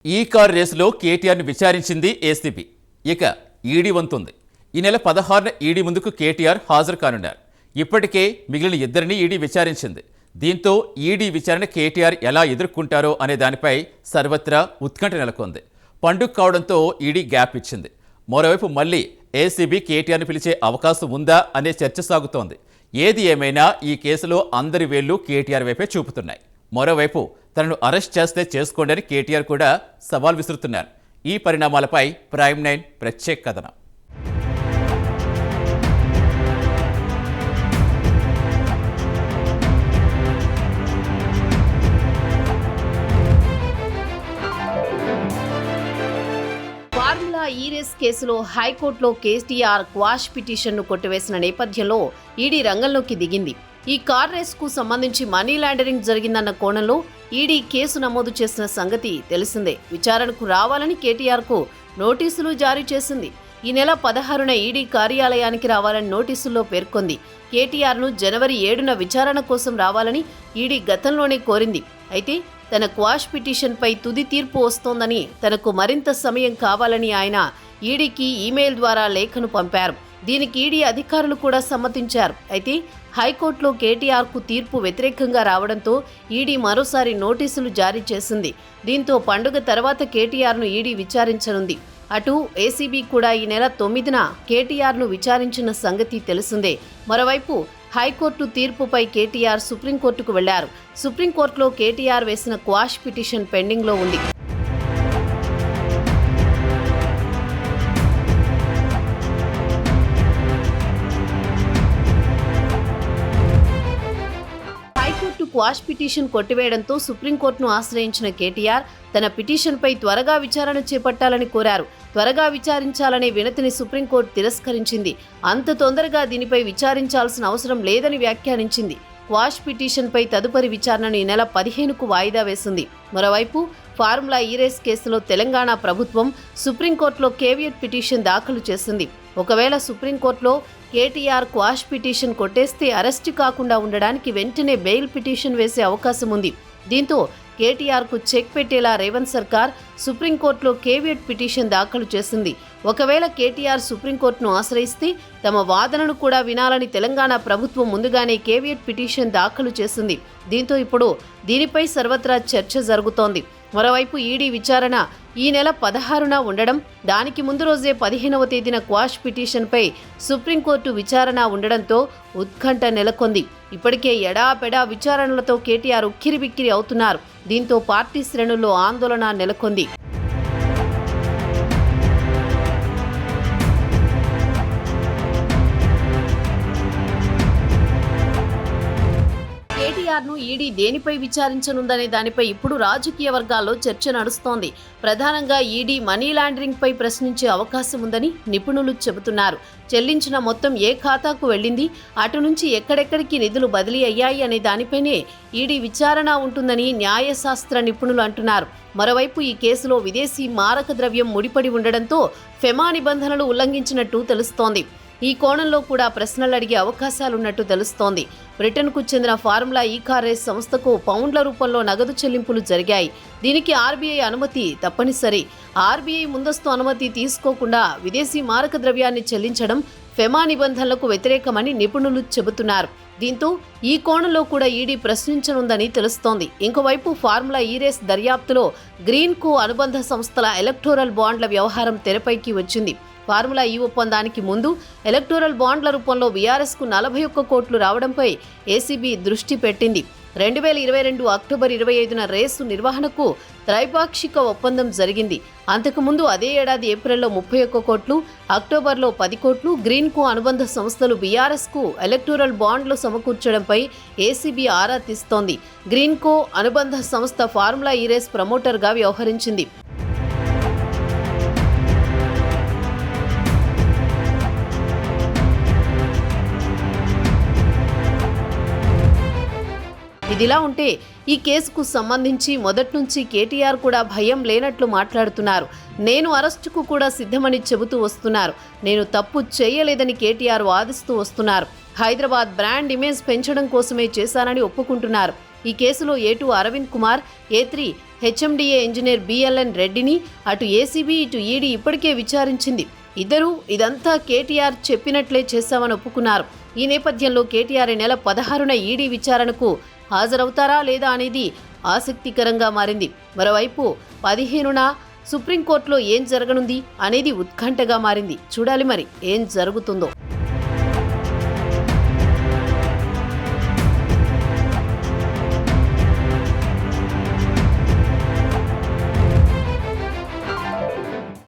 ఈ కార్ రేసులో కేటీఆర్ని విచారించింది ఏసీబీ. ఇక ఈడీ వంతుంది. ఈ నెల 16న ఈడీ ముందుకు కేటీఆర్ హాజరు కానున్నారు. ఇప్పటికే మిగిలిన ఇద్దరిని ఈడీ విచారించింది. దీంతో ఈడీ విచారణ కేటీఆర్ ఎలా ఎదుర్కొంటారో అనే దానిపై సర్వత్రా ఉత్కంఠ నెలకొంది. పండుగ కావడంతో ఈడీ గ్యాప్ ఇచ్చింది. మరోవైపు మళ్లీ ఏసీబీ కేటీఆర్ని పిలిచే అవకాశం ఉందా అనే చర్చ సాగుతోంది. ఏది ఏమైనా ఈ కేసులో అందరి వేళ్లు కేటీఆర్ వైపే చూపుతున్నాయి. మరోవైపు తనను అరెస్ట్ చేస్తే చేసుకోండి అని కేటీఆర్ కూడా సవాల్ విసురుతున్నారు. ఈ పరిణామాలపై ప్రైమ్ 9 ప్రత్యేక కథనం. ఫార్ములా ఈ రేస్ కేసులో హైకోర్టులో కేటీఆర్ క్వాష్ పిటిషన్ను కొట్టివేసిన నేపథ్యంలో ఈడీ రంగంలోకి దిగింది. ఈ కార్ రేస్కు సంబంధించి మనీ లాండరింగ్ జరిగిందన్న కోణంలో ఈడీ కేసు నమోదు చేసిన సంగతి తెలిసిందే. విచారణకు రావాలని కేటీఆర్కు నోటీసులు జారీ చేసింది. ఈ నెల 16న ఈడీ కార్యాలయానికి రావాలని నోటీసుల్లో పేర్కొంది. కేటీఆర్ను జనవరి 7న విచారణ కోసం రావాలని ఈడీ గతంలోనే కోరింది. అయితే తన క్వాష్ పిటిషన్పై తుది తీర్పు వస్తోందని, తనకు మరింత సమయం కావాలని ఆయన ఈడీకి ఈమెయిల్ ద్వారా లేఖను పంపారు. దీనికి ఈడీ అధికారులు కూడా సమ్మతించారు. అయితే హైకోర్టులో కేటీఆర్కు తీర్పు వ్యతిరేకంగా రావడంతో ఈడీ మరోసారి నోటీసులు జారీ చేసింది. దీంతో పండుగ తర్వాత కేటీఆర్ను ఈడీ విచారించనుంది. అటు ఏసీబీ కూడా ఈ నెల 9న కేటీఆర్ను విచారించిన సంగతి తెలిసిందే. మరోవైపు హైకోర్టు తీర్పుపై కేటీఆర్ సుప్రీంకోర్టుకు వెళ్లారు. సుప్రీంకోర్టులో కేటీఆర్ వేసిన క్వాష్ పిటిషన్ పెండింగ్లో ఉంది. క్వాష్ పిటిషన్ కొట్టివేయడంతో సుప్రీంకోర్టును ఆశ్రయించిన కేటీఆర్ తన పిటిషన్పై త్వరగా విచారణ చేపట్టాలని కోరారు. త్వరగా విచారించాలనే వినతిని సుప్రీంకోర్టు తిరస్కరించింది. అంత తొందరగా దీనిపై విచారించాల్సిన అవసరం లేదని వ్యాఖ్యానించింది. క్వాష్ పిటిషన్పై తదుపరి విచారణను ఈ నెల 15కు వాయిదా వేసింది. మరోవైపు ఫార్ములా ఈ రేస్ కేసులో తెలంగాణ ప్రభుత్వం సుప్రీంకోర్టులో కేవియట్ పిటిషన్ దాఖలు చేసింది. ఒకవేళ సుప్రీంకోర్టులో కేటీఆర్ క్వాష్ పిటిషన్ కొట్టేస్తే అరెస్టు కాకుండా ఉండడానికి వెంటనే బెయిల్ పిటిషన్ వేసే అవకాశం ఉంది. దీంతో కేటీఆర్కు చెక్ పెట్టేలా రేవంత్ సర్కార్ సుప్రీంకోర్టులో కేవియట్ పిటిషన్ దాఖలు చేసింది. ఒకవేళ కేటీఆర్ సుప్రీంకోర్టును ఆశ్రయిస్తే తమ వాదనను కూడా వినాలని తెలంగాణ ప్రభుత్వం ముందుగానే కేవియట్ పిటిషన్ దాఖలు చేసింది. దీంతో ఇప్పుడు దీనిపై సర్వత్రా చర్చ జరుగుతోంది. మరోవైపు ఈడీ విచారణ ఈ నెల 16న ఉండడం, దానికి ముందు రోజే 15వ తేదీన క్వాష్ పిటిషన్పై సుప్రీంకోర్టు విచారణ ఉండడంతో ఉత్కంఠ నెలకొంది. ఇప్పటికే ఎడాపెడా విచారణలతో కేటీఆర్ ఉక్కిరిబిక్కిరి అవుతున్నారు. దీంతో పార్టీ శ్రేణుల్లో ఆందోళన నెలకొంది. కేటీఆర్ను ఈడీ దేనిపై విచారించనుందనే దానిపై ఇప్పుడు రాజకీయ వర్గాల్లో చర్చ నడుస్తోంది. ప్రధానంగా ఈడీ మనీ లాండరింగ్పై ప్రశ్నించే అవకాశం ఉందని నిపుణులు చెబుతున్నారు. చెల్లించిన మొత్తం ఏ ఖాతాకు వెళ్లింది, అటు నుంచి ఎక్కడెక్కడికి నిధులు బదిలీ అయ్యాయి అనే దానిపైనే ఈడీ విచారణ ఉంటుందని న్యాయశాస్త్ర నిపుణులు అంటున్నారు. మరోవైపు ఈ కేసులో విదేశీ మారక ద్రవ్యం ముడిపడి ఉండడంతో ఫెమా నిబంధనలు ఉల్లంఘించినట్టు తెలుస్తోంది. ఈ కోణంలో కూడా ప్రశ్నలు అడిగే అవకాశాలున్నట్టు తెలుస్తోంది. బ్రిటన్కు చెందిన ఫార్ములా ఈ కార్ రేస్ సంస్థకు పౌండ్ల రూపంలో నగదు చెల్లింపులు జరిగాయి. దీనికి ఆర్బీఐ అనుమతి తప్పనిసరి. ఆర్బీఐ ముందస్తు అనుమతి తీసుకోకుండా విదేశీ మారక ద్రవ్యాన్ని చెల్లించడం ఫెమా నిబంధనలకు వ్యతిరేకమని నిపుణులు చెబుతున్నారు. దీంతో ఈ కోణంలో కూడా ఈడీ ప్రశ్నించనుందని తెలుస్తోంది. ఇంకోవైపు ఫార్ములా ఈ రేస్ దర్యాప్తులో గ్రీన్కో అనుబంధ సంస్థల ఎలక్టోరల్ బాండ్ల వ్యవహారం తెరపైకి వచ్చింది. ఫార్ములా ఈ ఒప్పందానికి ముందు ఎలక్టోరల్ బాండ్ల రూపంలో బీఆర్ఎస్కు 41 కోట్లు రావడంపై ఏసీబీ దృష్టి పెట్టింది. 2022 అక్టోబర్ 25న రేసు నిర్వహణకు త్రైపాక్షిక ఒప్పందం జరిగింది. అంతకుముందు అదే ఏడాది ఏప్రిల్లో 31 కోట్లు, అక్టోబర్లో 10 కోట్లు గ్రీన్కో అనుబంధ సంస్థలు బీఆర్ఎస్కు ఎలక్టోరల్ బాండ్లు సమకూర్చడంపై ఏసీబీ ఆరా తీస్తోంది. గ్రీన్కో అనుబంధ సంస్థ ఫార్ములా ఈ రేస్ ప్రమోటర్గా వ్యవహరించింది. ఇదిలా ఉంటే ఈ కేసుకు సంబంధించి మొదటి నుంచి కేటీఆర్ కూడా భయం లేనట్లు మాట్లాడుతున్నారు. నేను అరెస్టుకు కూడా సిద్ధమని చెబుతూ వస్తున్నారు. నేను తప్పు చేయలేదని కేటీఆర్ వాదిస్తూ వస్తున్నారు. హైదరాబాద్ బ్రాండ్ ఇమేజ్ పెంచడం కోసమే చేశానని ఒప్పుకుంటున్నారు. ఈ కేసులో A2 Arvind Kumar, A3 HMDA engineer BLN రెడ్డిని అటు ఏసీబీ ఇటు ఈడీ ఇప్పటికే విచారించింది. ఇద్దరూ ఇదంతా కేటీఆర్ చెప్పినట్లే చేశామని ఒప్పుకున్నారు. ఈ నేపథ్యంలో కేటీఆర్ ఈ నెల 16న ఈడీ విచారణకు హాజరవుతారా లేదా అనేది ఆసక్తికరంగా మారింది. మరోవైపు 15న సుప్రీంకోర్టులో ఏం జరగనుంది అనేది ఉత్కంఠగా మారింది. చూడాలి మరి ఏం జరుగుతుందో.